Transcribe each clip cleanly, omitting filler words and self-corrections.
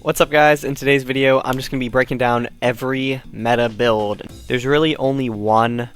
What's up guys, in today's video I'm just going to be breaking down every meta build. There's really only one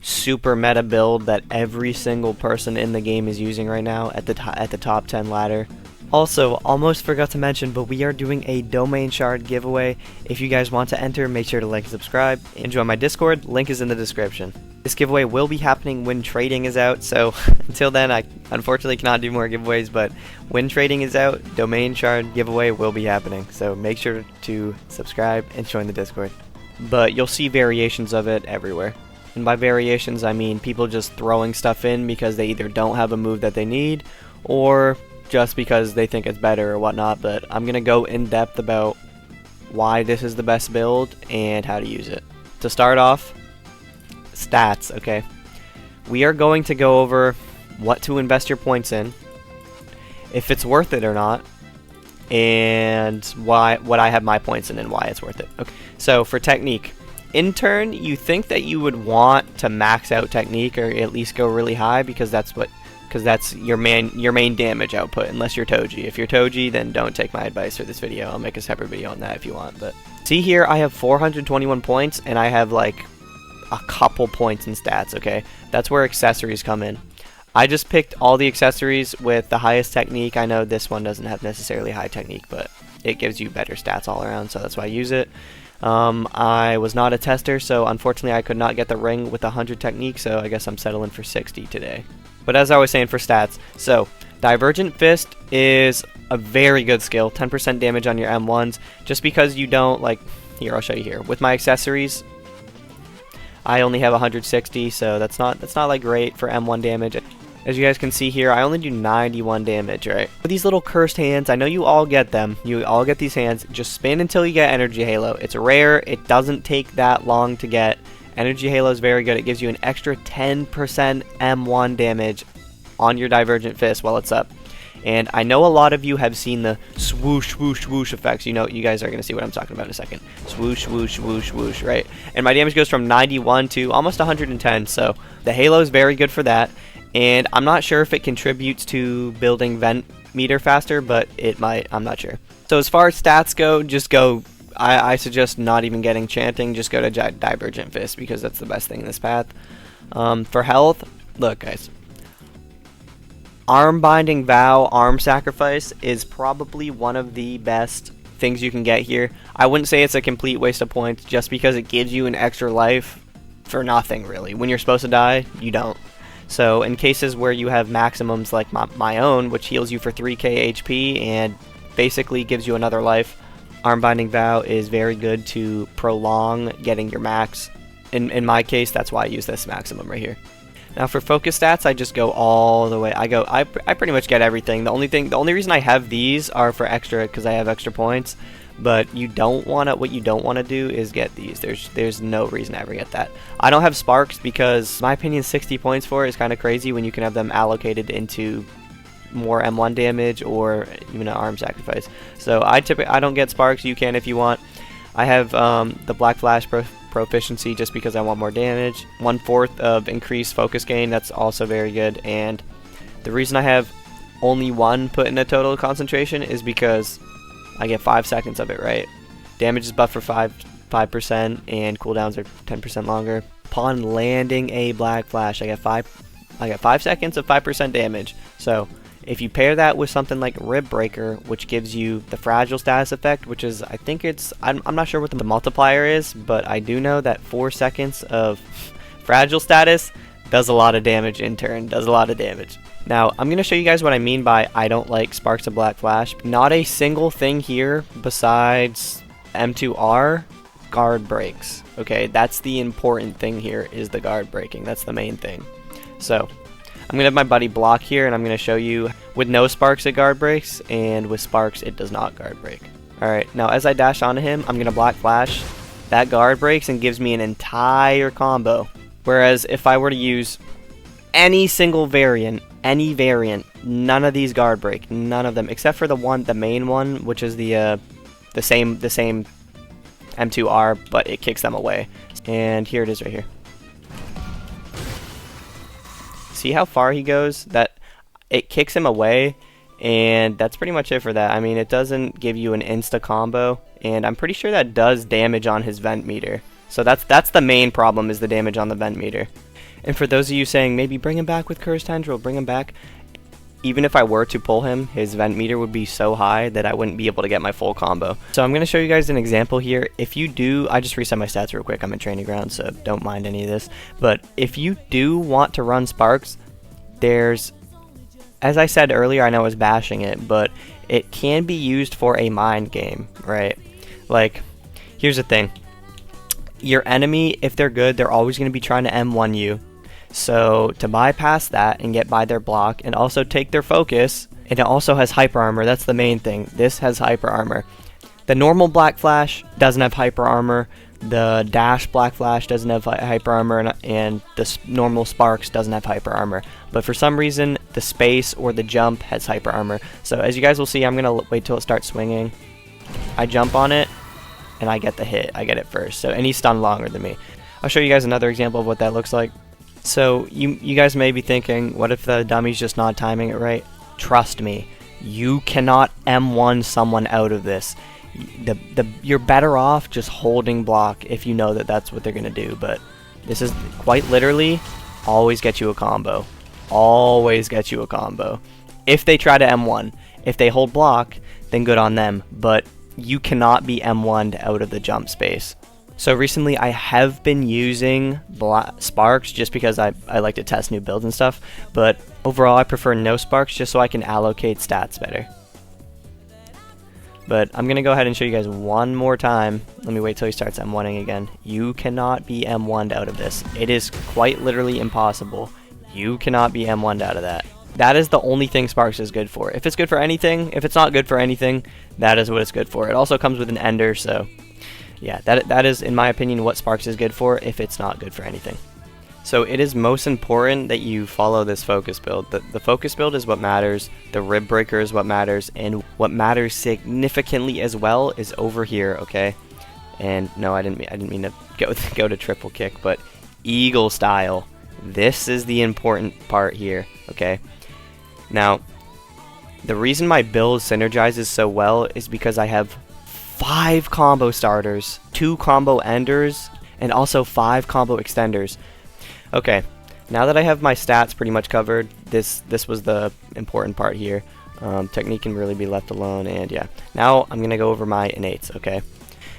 super meta build that every single person in the game is using right now at the top 10 ladder. Also, almost forgot to mention, but we are doing a domain shard giveaway. If you guys want to enter, make sure to like and subscribe and join my Discord, link is in the description. This giveaway will be happening when trading is out, so until then I unfortunately cannot do more giveaways, but when trading is out, domain shard giveaway will be happening, so make sure to subscribe and join the Discord. But you'll see variations of it everywhere. And by variations I mean people just throwing stuff in because they either don't have a move that they need or just because they think it's better or whatnot, but I'm going to go in depth about why this is the best build and how to use it. To start off, stats, okay? We are going to go over what to invest your points in, if it's worth it or not, and what I have my points in and why it's worth it. Okay. So for technique, in turn, you think that you would want to max out technique or at least go really high because that's your main damage output, unless you're Toji. If you're Toji, then don't take my advice for this video. I'll make a separate video on that if you want. But see here, I have 421 points, and I have like a couple points in stats, okay? That's where accessories come in. I just picked all the accessories with the highest technique. I know this one doesn't have necessarily high technique, but it gives you better stats all around, so that's why I use it. I was not a tester, so unfortunately I could not get the ring with 100 technique, so I guess I'm settling for 60 today. But as I was saying for stats, so Divergent Fist is a very good skill, 10% damage on your M1s, just because you don't, like, here, I'll show you here. With my accessories, I only have 160, so that's not like great for M1 damage. As you guys can see here, I only do 91 damage, right? With these little cursed hands, I know you all get them. You all get these hands. Just spin until you get Energy Halo. It's rare. It doesn't take that long to get. Energy Halo is very good. It gives you an extra 10% M1 damage on your Divergent Fist while it's up. And I know a lot of you have seen the swoosh, swoosh, swoosh effects. You know, you guys are going to see what I'm talking about in a second. Swoosh, swoosh, swoosh, swoosh, right? And my damage goes from 91 to almost 110, so the Halo is very good for that. And I'm not sure if it contributes to building vent meter faster, but it might. I'm not sure. So as far as stats go, just go. I suggest not even getting chanting. Just go to Divergent Fist because that's the best thing in this path. For health, look, guys. Arm Binding Vow, Arm Sacrifice is probably one of the best things you can get here. I wouldn't say it's a complete waste of points just because it gives you an extra life for nothing, really. When you're supposed to die, you don't. So in cases where you have maximums like my own, which heals you for 3k HP and basically gives you another life, Arm Binding Vow is very good to prolong getting your max. In my case, that's why I use this maximum right here. Now for focus stats, I just go all the way. I pretty much get everything. The only reason I have these are for extra because I have extra points. But what you don't want to do is get these. There's no reason to ever get that. I don't have sparks because, in my opinion, 60 points for it is kind of crazy when you can have them allocated into more M1 damage or even an arm sacrifice. So I don't get sparks. You can if you want. I have the Black Flash proficiency just because I want more damage. 1/4 of increased focus gain. That's also very good. And the reason I have only one put in a total concentration is because I get 5 seconds of it, right? Damage is buffed for 5%, and cooldowns are 10% longer. Upon landing a Black Flash, I get 5 seconds of 5% damage. So if you pair that with something like Rib Breaker, which gives you the fragile status effect, which is, I think it's, I'm not sure what the multiplier is, but I do know that 4 seconds of fragile status does a lot of damage in turn, does a lot of damage. Now, I'm going to show you guys what I mean by I don't like Sparks of Black Flash. Not a single thing here besides M2R guard breaks. Okay, that's the important thing here, is the guard breaking. That's the main thing. So, I'm going to have my buddy block here, and I'm going to show you with no sparks it guard breaks, and with sparks it does not guard break. Alright, now as I dash onto him, I'm going to Black Flash. That guard breaks and gives me an entire combo. Whereas if I were to use any single variant, none of these guard break, none of them, except for the main one, which is the same M2R, but it kicks them away. And here it is right here. See how far he goes? That it kicks him away, And that's pretty much it for that. I mean, it doesn't give you an insta combo, and I'm pretty sure that does damage on his vent meter. So that's the main problem, is the damage on the vent meter. And for those of you saying, maybe bring him back with Curse Tendril, bring him back. Even if I were to pull him, his vent meter would be so high that I wouldn't be able to get my full combo. So I'm going to show you guys an example here. If you do, I just reset my stats real quick. I'm in training ground, so don't mind any of this. But if you do want to run Sparks, there's, as I said earlier, I know I was bashing it, but it can be used for a mind game, right? Like, here's the thing. Your enemy, if they're good, they're always going to be trying to M1 you. So to bypass that and get by their block and also take their focus, and it also has hyper armor. That's the main thing. This has hyper armor. The normal Black Flash doesn't have hyper armor. The Dash Black Flash doesn't have hyper armor, and the normal Sparks doesn't have hyper armor. But for some reason, the Space or the Jump has hyper armor. So as you guys will see, I'm going to wait till it starts swinging. I jump on it, and I get the hit. I get it first. So, and he's stunned longer than me. I'll show you guys another example of what that looks like. So you guys may be thinking, what if the dummy's just not timing it right? Trust me, you cannot M1 someone out of this. You're better off just holding block if you know that that's what they're going to do. But this is quite literally always get you a combo. Always get you a combo. If they try to M1. If they hold block, then good on them. But you cannot be M1'd out of the jump space. So recently I have been using Sparks just because I like to test new builds and stuff, but overall I prefer no Sparks just so I can allocate stats better. But I'm going to go ahead and show you guys one more time. Let me wait till he starts M1ing again. You cannot be M1'd out of this. It is quite literally impossible. You cannot be M1'd out of that. That is the only thing Sparks is good for. If it's good for anything, if it's not good for anything, that is what it's good for. It also comes with an Ender, so yeah, that is, in my opinion, what Sparks is good for if it's not good for anything. So it is most important that you follow this focus build. The focus build is what matters, the rib breaker is what matters, and what matters significantly as well is over here, okay? And no, I didn't mean to go to triple kick, but eagle style. This is the important part here, okay? Now, the reason my build synergizes so well is because I have 5 combo starters, 2 combo enders, and also 5 combo extenders. Okay, now that I have my stats pretty much covered, this was the important part here. Technique can really be left alone, and yeah. Now I'm going to go over my innates, okay?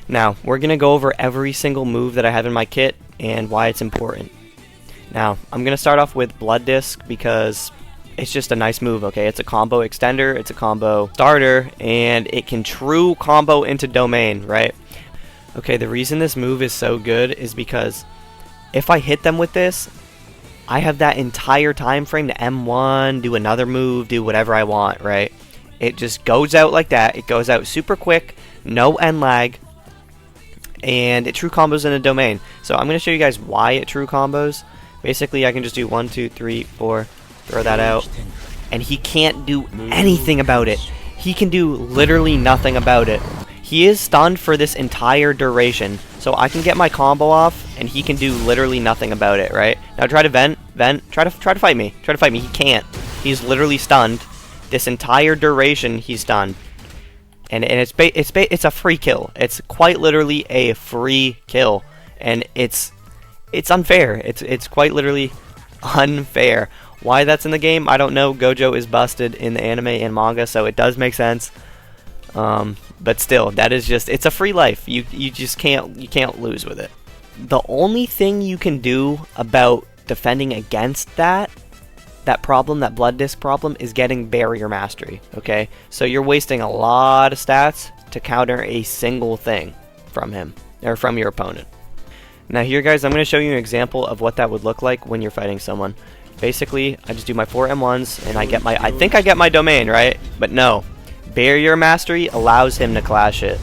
Now, we're going to go over every single move that I have in my kit and why it's important. Now, I'm going to start off with Blood Disc because it's just a nice move, okay? It's a combo extender, it's a combo starter, and it can true combo into domain, right? Okay, the reason this move is so good is because if I hit them with this, I have that entire time frame to M1, do another move, do whatever I want, right? It just goes out like that. It goes out super quick, no end lag, and it true combos in a domain. So I'm going to show you guys why it true combos. Basically, I can just do 1, 2, 3, 4, throw that out, and he can't do anything about it. He can do literally nothing about it. He is stunned for this entire duration, so I can get my combo off, and he can do literally nothing about it, right? Now try to vent, try to fight me, he can't. He's literally stunned. This entire duration, he's stunned. And it's a free kill. It's quite literally a free kill, and it's unfair. It's quite literally unfair. Why that's in the game, I don't know. Gojo is busted in the anime and manga, so it does make sense. But still, that is just, it's a free life. You just can't lose with it. The only thing you can do about defending against that problem, that Blood Disc problem, is getting barrier mastery, okay? So you're wasting a lot of stats to counter a single thing from him, or from your opponent. Now here, guys, I'm going to show you an example of what that would look like when you're fighting someone. Basically, I just do my 4 M1s, and I think I get my domain, right? But no. Barrier Mastery allows him to clash it.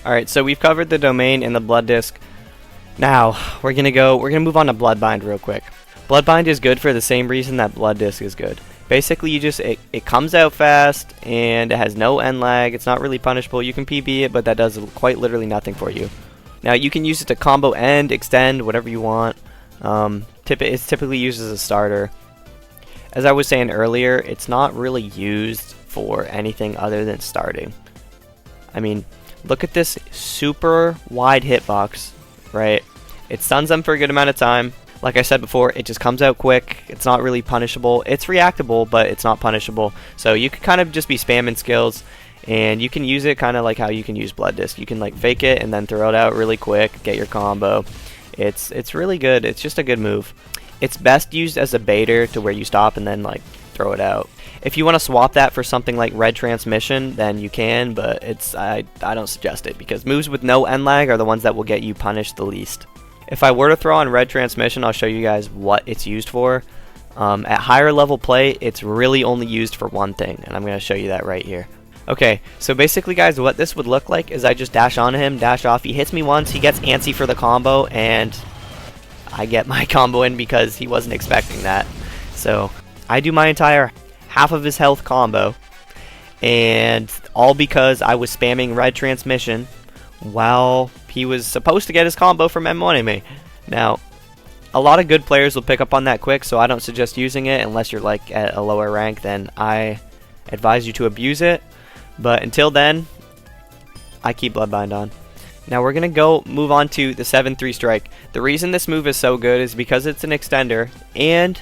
Alright, so we've covered the domain and the Blood Disc. Now, we're gonna move on to Bloodbind real quick. Bloodbind is good for the same reason that Blood Disc is good. Basically, it comes out fast, and it has no end lag. It's not really punishable. You can PB it, but that does quite literally nothing for you. Now, you can use it to combo end, extend, whatever you want. It's typically used as a starter. As I was saying earlier, it's not really used for anything other than starting. I mean, look at this super wide hitbox, right? It stuns them for a good amount of time. Like I said before, it just comes out quick. It's not really punishable. It's reactable, but it's not punishable. So you can kind of just be spamming skills, and you can use it kind of like how you can use Blood Disc. You can like fake it and then throw it out really quick, get your combo. It's really good. It's just a good move. It's best used as a baiter to where you stop and then like throw it out. If you want to swap that for something like Red Transmission, then you can, but I don't suggest it because moves with no end lag are the ones that will get you punished the least. If I were to throw on Red Transmission, I'll show you guys what it's used for. At higher level play, it's really only used for one thing, and I'm going to show you that right here. Okay, so basically guys, what this would look like is I just dash onto him, dash off, he hits me once, he gets antsy for the combo, and I get my combo in because he wasn't expecting that. So I do my entire half of his health combo, and all because I was spamming Red Transmission while he was supposed to get his combo from M1 Now, a lot of good players will pick up on that quick, so I don't suggest using it unless you're like at a lower rank. Then I advise you to abuse it, but until then, I keep Bloodbind on. Now we're gonna move on to the 7-3 strike. The reason this move is so good is because it's an extender, and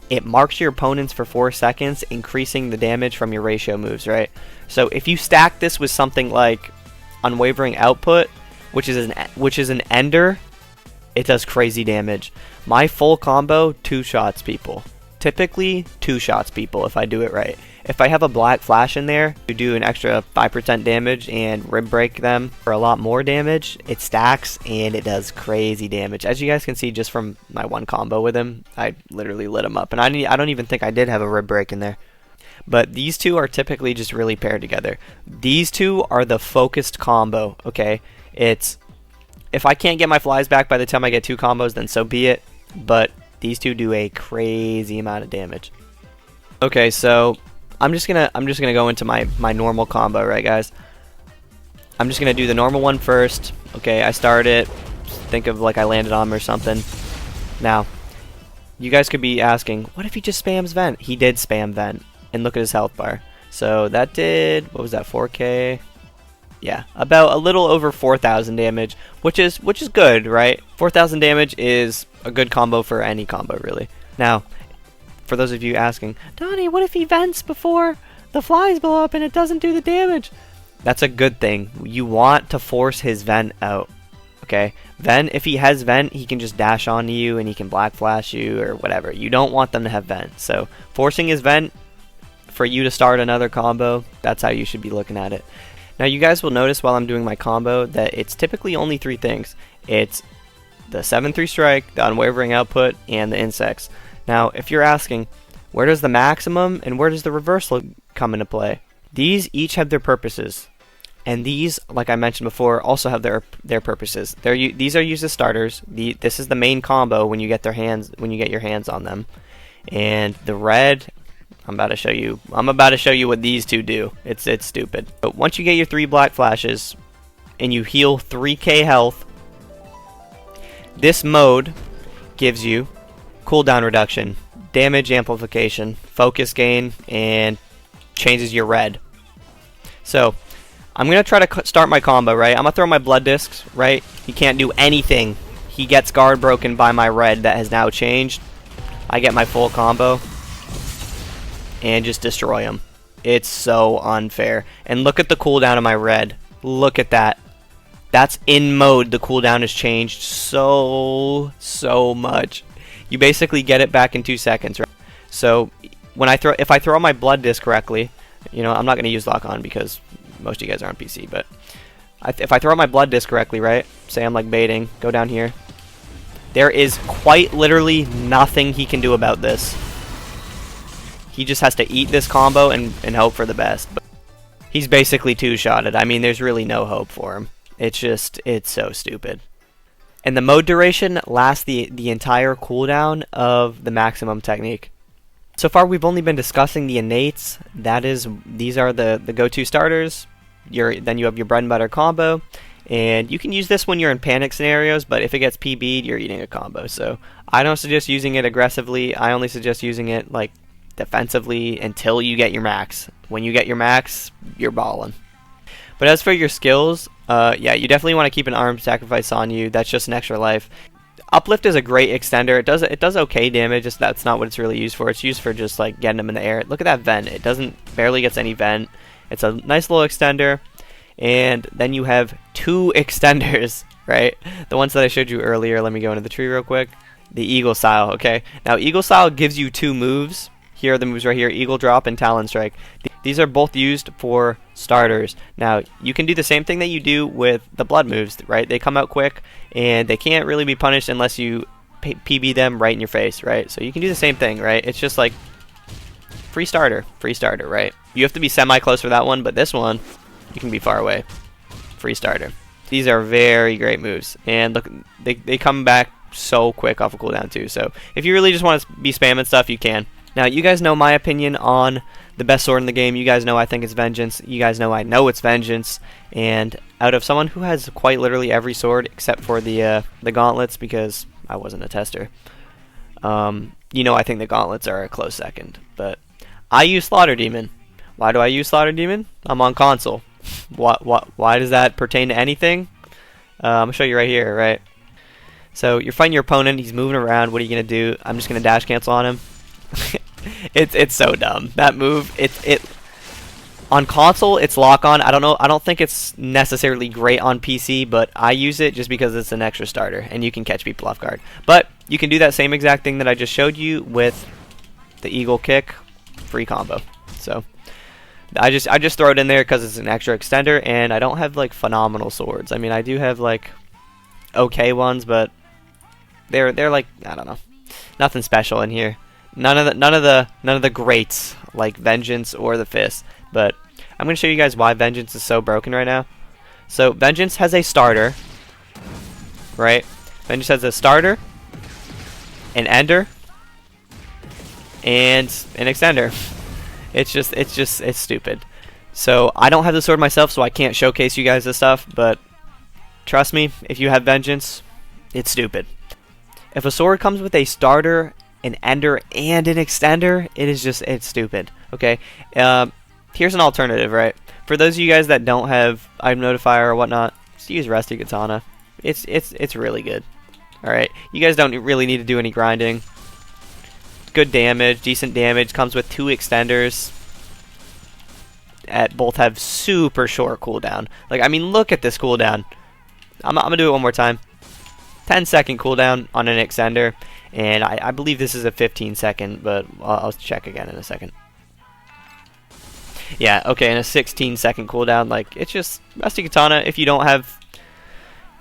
it marks your opponents for 4 seconds, increasing the damage from your ratio moves, right? So if you stack this with something like Unwavering Output, which is an ender, it does crazy damage. My full combo 2-shots people. Typically 2-shots people if I do it right. If I have a Black Flash in there, you do an extra 5% damage and rib break them for a lot more damage. It stacks and it does crazy damage. As you guys can see just from my one combo with him, I literally lit him up. And I don't even think I did have a rib break in there. But these two are typically just really paired together. These two are the focused combo, okay? If I can't get my flies back by the time I get 2 combos, then so be it. But these two do a crazy amount of damage. Okay, so I'm just gonna go into my normal combo, right guys? I'm just gonna do the normal one first. Okay, I start it. Think of like I landed on him or something. Now, you guys could be asking, what if he just spams Vent? He did spam Vent. And look at his health bar. So that did, what was that, 4k? Yeah, about a little over 4,000 damage, which is good, right? 4,000 damage is a good combo for any combo, really. Now, for those of you asking, Donnie, what if he vents before the flies blow up and it doesn't do the damage? That's a good thing. You want to force his vent out, okay? Vent, if he has vent, he can just dash onto you and he can Black Flash you or whatever. You don't want them to have vent. So forcing his vent for you to start another combo, that's how you should be looking at it. Now you guys will notice while I'm doing my combo that it's typically only 3 things. It's the 7-3 strike, the Unwavering Output, and the insects. Now if you're asking, where does the maximum and where does the reversal come into play? These each have their purposes. And these, like I mentioned before, also have their purposes. These are used as starters. This is the main combo when you get your hands on them. And the red, I'm about to show you what these two do. It's stupid. But once you get your 3 Black Flashes and you heal 3k health, this mode gives you cooldown reduction, damage amplification, focus gain, and changes your red. So I'm gonna try to start my combo, right? I'm gonna throw my Blood Discs, right? He can't do anything. He gets guard broken by my red that has now changed. I get my full combo and just destroy him. It's so unfair. And look at the cooldown of my red. Look at that. That's in mode. The cooldown has changed so much. You basically get it back in 2 seconds, right? So when if I throw my Blood Disc correctly, you know, I'm not going to use lock on because most of you guys are on PC, but if I throw my Blood Disc correctly, right? Say I'm like baiting, go down here. There is quite literally nothing he can do about this. He just has to eat this combo and hope for the best. But he's basically 2-shotted. I mean, there's really no hope for him. It's so stupid. And the mode duration lasts the entire cooldown of the maximum technique. So far, we've only been discussing the innates. These are the go-to starters. Then you have your bread and butter combo. And you can use this when you're in panic scenarios, but if it gets PB'd, you're eating a combo. So I don't suggest using it aggressively. I only suggest using it like defensively until you get your max. When you get your max, you're balling. But as for your skills, yeah, you definitely want to keep an arm sacrifice on you. That's just an extra life. Uplift is a great extender. It does okay damage. Just that's not what it's really used for. It's used for just like getting them in the air. Look at that vent. It barely gets any vent. It's a nice little extender. And then you have 2 extenders, right? The ones that I showed you earlier. Let me go into the tree real quick. The Eagle Style, okay? Now, Eagle Style gives you 2 moves. Here are the moves right here, Eagle Drop and Talon Strike. These are both used for starters. Now, you can do the same thing that you do with the blood moves, right? They come out quick, and they can't really be punished unless you PB them right in your face, right? So you can do the same thing, right? It's just like free starter, right? You have to be semi-close for that one, but this one, you can be far away. Free starter. These are very great moves, and look, they come back so quick off a cooldown too. So if you really just want to be spamming stuff, you can. Now, you guys know my opinion on the best sword in the game. You guys know I think it's Vengeance. You guys know I know it's Vengeance. And out of someone who has quite literally every sword except for the gauntlets, because I wasn't a tester, you know I think the gauntlets are a close second. But I use Slaughter Demon. Why do I use Slaughter Demon? I'm on console. Why does that pertain to anything? I'm going to show you right here, right? So you're fighting your opponent. He's moving around. What are you going to do? I'm just going to dash cancel on him. It's so dumb. That move, it on console it's lock on. I don't think it's necessarily great on PC, but I use it just because it's an extra starter and you can catch people off guard. But you can do that same exact thing that I just showed you with the Eagle Kick, free combo. So I just throw it in there because it's an extra extender, and I don't have like phenomenal swords. I mean, I do have like okay ones, but they're like, I don't know, nothing special in here. None of the greats like Vengeance or the Fist. But I'm going to show you guys why Vengeance is so broken right now. So Vengeance has a starter, right? Vengeance has a starter, an ender, and an extender. It's stupid. So I don't have the sword myself, so I can't showcase you guys this stuff. But trust me, if you have Vengeance, it's stupid. If a sword comes with a starter, an ender, and an extender, it's stupid. Okay, here's an alternative, right? For those of you guys that don't have item notifier or whatnot, just use Rusty Katana. It's really good. All right, you guys don't really need to do any grinding. Good damage, decent damage. Comes with 2 extenders. Both have super short cooldown. Like, I mean, look at this cooldown. I'm gonna do it one more time. 10-second cooldown on an extender, and I believe this is a 15-second, but I'll check again in a second. Yeah, okay, and a 16-second cooldown. Like, it's just Rusty Katana. If you don't have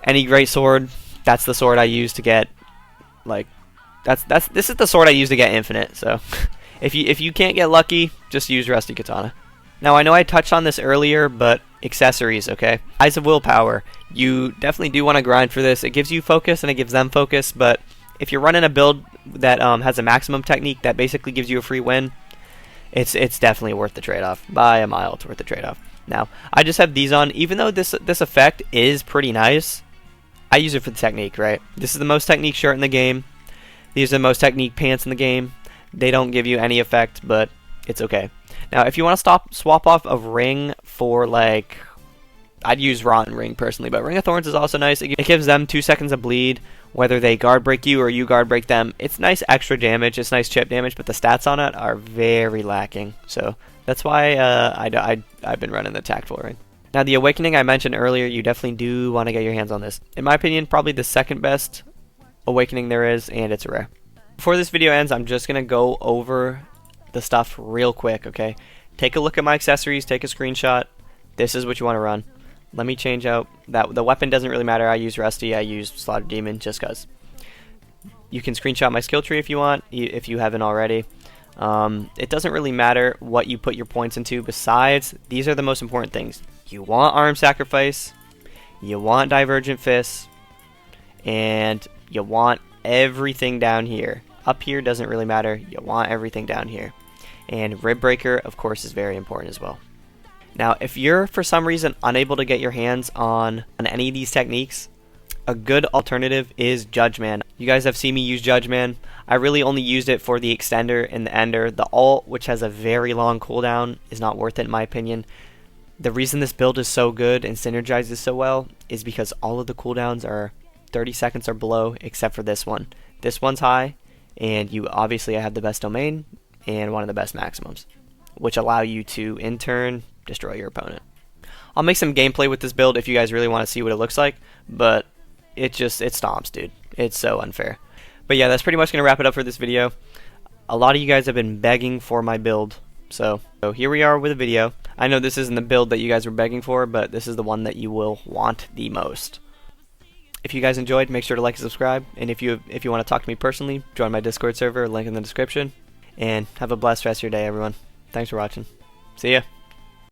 any great sword, that's the sword I use to get, like, this is the sword I use to get infinite. So if you can't get lucky, just use Rusty Katana. Now, I know I touched on this earlier, but accessories, okay? Eyes of Willpower. You definitely do want to grind for this. It gives you focus and it gives them focus, but if you're running a build that has a maximum technique that basically gives you a free win, it's definitely worth the trade-off. By a mile, it's worth the trade-off. Now, I just have these on. Even though this effect is pretty nice, I use it for the technique, right? This is the most technique shirt in the game. These are the most technique pants in the game. They don't give you any effect, but it's okay. Now, if you want to swap off a ring for, like, I'd use Rotten Ring personally, but Ring of Thorns is also nice. It gives them 2 seconds of bleed, whether they guard break you or you guard break them. It's nice extra damage, it's nice chip damage, but the stats on it are very lacking. So that's why I've been running the Tactful Ring. Now, the Awakening I mentioned earlier, you definitely do want to get your hands on this. In my opinion, probably the second best Awakening there is, and it's rare. Before this video ends, I'm just going to go over the stuff real quick, okay? Take a look at my accessories, take a screenshot. This is what you want to run. Let me change out that. The weapon doesn't really matter. I use Rusty, I use Slaughter Demon just cuz. You can screenshot my skill tree if you want, if you haven't already. It doesn't really matter what you put your points into. Besides, these are the most important things. You want Arm Sacrifice, you want Divergent Fists, and you want everything down here. Up here doesn't really matter. You want everything down here. And Rib Breaker, of course, is very important as well. Now, if you're for some reason unable to get your hands on any of these techniques, a good alternative is Judge Man. You guys have seen me use Judge Man. I really only used it for the extender and the ender. The ult, which has a very long cooldown, is not worth it in my opinion. The reason this build is so good and synergizes so well is because all of the cooldowns are 30 seconds or below, except for this one. This one's high, and you obviously have the best domain and one of the best maximums, which allow you to, in turn, destroy your opponent. I'll make some gameplay with this build if you guys really want to see what it looks like, but it stomps, dude. It's so unfair. But yeah, that's pretty much going to wrap it up for this video. A lot of you guys have been begging for my build, so here we are with a video. I know this isn't the build that you guys were begging for, but this is the one that you will want the most. If you guys enjoyed, make sure to like and subscribe, and if you want to talk to me personally, join my Discord server, link in the description, and have a blessed rest of your day, everyone. Thanks for watching. See ya.